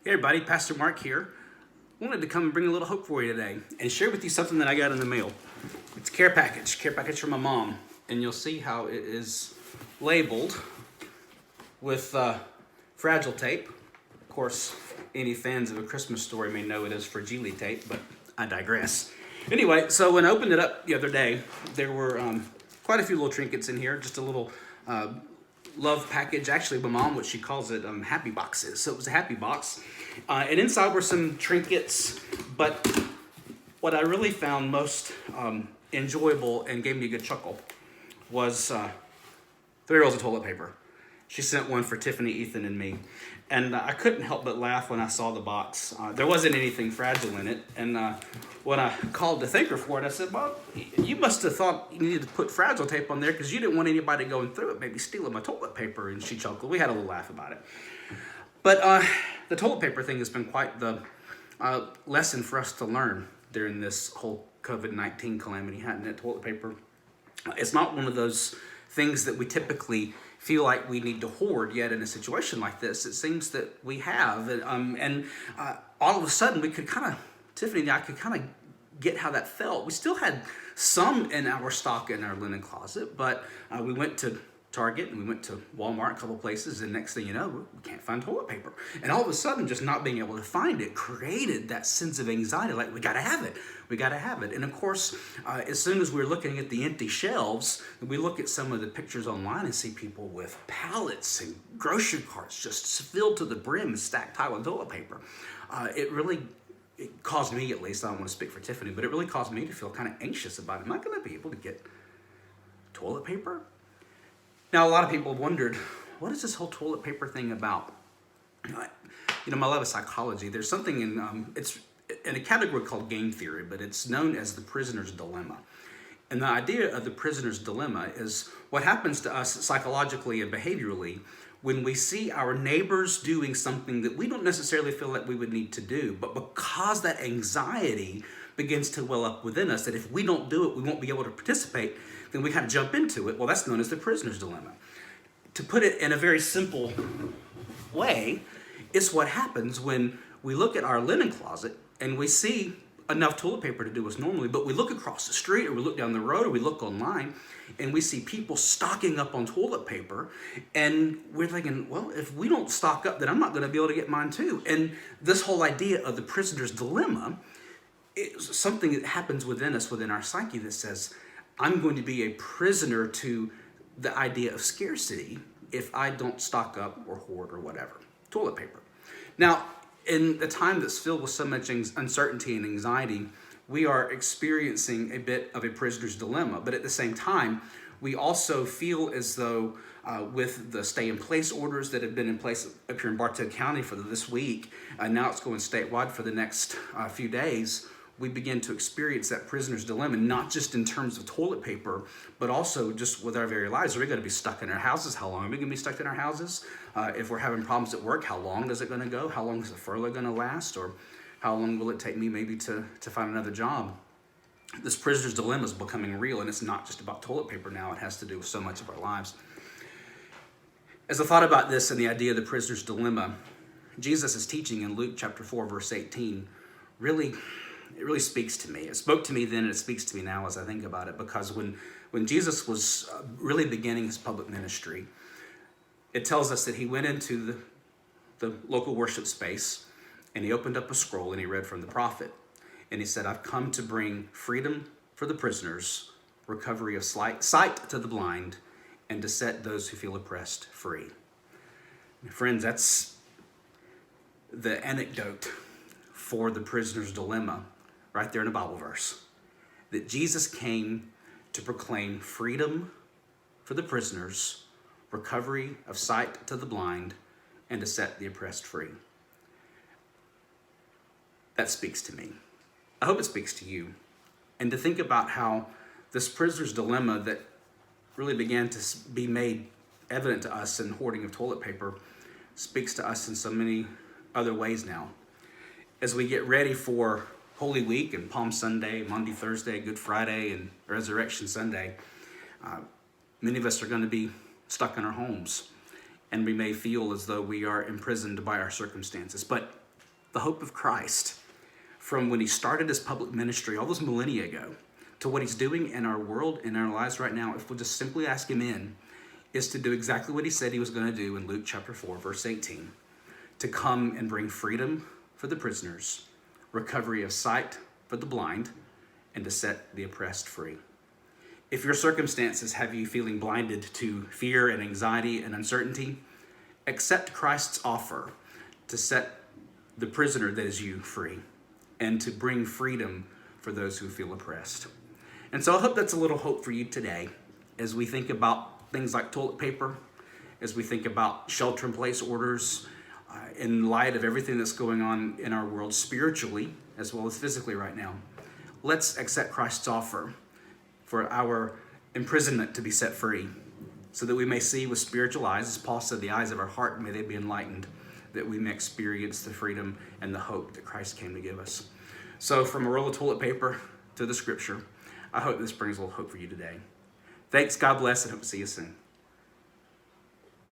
Hey everybody, Pastor Mark here. Wanted to come and bring a little hope for you today and share with you something that I got in the mail. It's a care package from my mom, and you'll see how it is labeled with fragile tape. Of course, any fans of A Christmas Story may know it is fragile tape, but I digress. Anyway, so when I opened it up the other day, there were quite a few little trinkets in here, just a little love package. Actually, my mom, what she calls it, happy boxes. So it was a happy box. And inside were some trinkets, but what I really found most enjoyable and gave me a good chuckle was 3 rolls of toilet paper. She sent one for Tiffany, Ethan, and me. And I couldn't help but laugh when I saw the box. There wasn't anything fragile in it. And when I called to thank her for it, I said, well, you must have thought you needed to put fragile tape on there because you didn't want anybody going through it, maybe stealing my toilet paper. And she chuckled. We had a little laugh about it. But the toilet paper thing has been quite the lesson for us to learn during this whole COVID-19 calamity, hadn't it? Toilet paper. It's not one of those things that we typically feel like we need to hoard, yet in a situation like this, it seems that we have. And all of a sudden, we could kind of, Tiffany and I could kind of get how that felt. We still had some in our stock in our linen closet, but we went to Target and we went to Walmart, a couple places, and next thing you know, we can't find toilet paper. And all of a sudden, just not being able to find it created that sense of anxiety, like we gotta have it, we gotta have it. And of course, as soon as we're looking at the empty shelves, we look at some of the pictures online and see people with pallets and grocery carts just filled to the brim and stacked high with toilet paper. It caused me, at least, I don't want to speak for Tiffany, but it really caused me to feel kind of anxious about, am I gonna be able to get toilet paper? Now, a lot of people have wondered, what is this whole toilet paper thing about? My love of psychology. There's something it's in a category called game theory, but it's known as the prisoner's dilemma. And the idea of the prisoner's dilemma is what happens to us psychologically and behaviorally when we see our neighbors doing something that we don't necessarily feel like we would need to do, but because that anxiety begins to well up within us, that if we don't do it, we won't be able to participate, then we kind of jump into it. Well, that's known as the prisoner's dilemma. To put it in a very simple way, it's what happens when we look at our linen closet and we see enough toilet paper to do us normally, but we look across the street or we look down the road or we look online and we see people stocking up on toilet paper, and we're thinking, well, if we don't stock up, then I'm not going to be able to get mine too. And this whole idea of the prisoner's dilemma is something that happens within us, within our psyche, that says, I'm going to be a prisoner to the idea of scarcity if I don't stock up or hoard or whatever. Toilet paper. Now, in a time that's filled with so much uncertainty and anxiety, we are experiencing a bit of a prisoner's dilemma. But at the same time, we also feel as though with the stay-in-place orders that have been in place up here in Bartow County for this week, now it's going statewide for the next few days, we begin to experience that prisoner's dilemma, not just in terms of toilet paper, but also just with our very lives. Are we going to be stuck in our houses? How long are we going to be stuck in our houses? If we're having problems at work, how long is it going to go? How long is the furlough going to last? Or how long will it take me maybe to find another job? This prisoner's dilemma is becoming real, and it's not just about toilet paper now. It has to do with so much of our lives. As I thought about this and the idea of the prisoner's dilemma, Jesus' teaching in Luke chapter 4, verse 18, it really speaks to me. It spoke to me then, and it speaks to me now as I think about it, because when Jesus was really beginning his public ministry, it tells us that he went into the local worship space, and he opened up a scroll, and he read from the prophet. And he said, I've come to bring freedom for the prisoners, recovery of sight to the blind, and to set those who feel oppressed free. Friends, that's the anecdote for the prisoner's dilemma right there in a Bible verse. That Jesus came to proclaim freedom for the prisoners, recovery of sight to the blind, and to set the oppressed free. That speaks to me. I hope it speaks to you. And to think about how this prisoner's dilemma that really began to be made evident to us in hoarding of toilet paper speaks to us in so many other ways now. As we get ready for Holy Week and Palm Sunday, Monday, Thursday, Good Friday, and Resurrection Sunday, many of us are going to be stuck in our homes, and we may feel as though we are imprisoned by our circumstances. But the hope of Christ from when he started his public ministry all those millennia ago to what he's doing in our world, in our lives right now, if we'll just simply ask him in, is to do exactly what he said he was going to do in Luke chapter 4, verse 18, to come and bring freedom for the prisoners, recovery of sight for the blind, and to set the oppressed free. If your circumstances have you feeling blinded to fear and anxiety and uncertainty, accept Christ's offer to set the prisoner that is you free and to bring freedom for those who feel oppressed. And so I hope that's a little hope for you today as we think about things like toilet paper, as we think about shelter-in-place orders, in light of everything that's going on in our world spiritually as well as physically right now. Let's accept Christ's offer for our imprisonment to be set free so that we may see with spiritual eyes, as Paul said, the eyes of our heart, may they be enlightened, that we may experience the freedom and the hope that Christ came to give us. So from a roll of toilet paper to the scripture, I hope this brings a little hope for you today. Thanks, God bless, and hope to see you soon.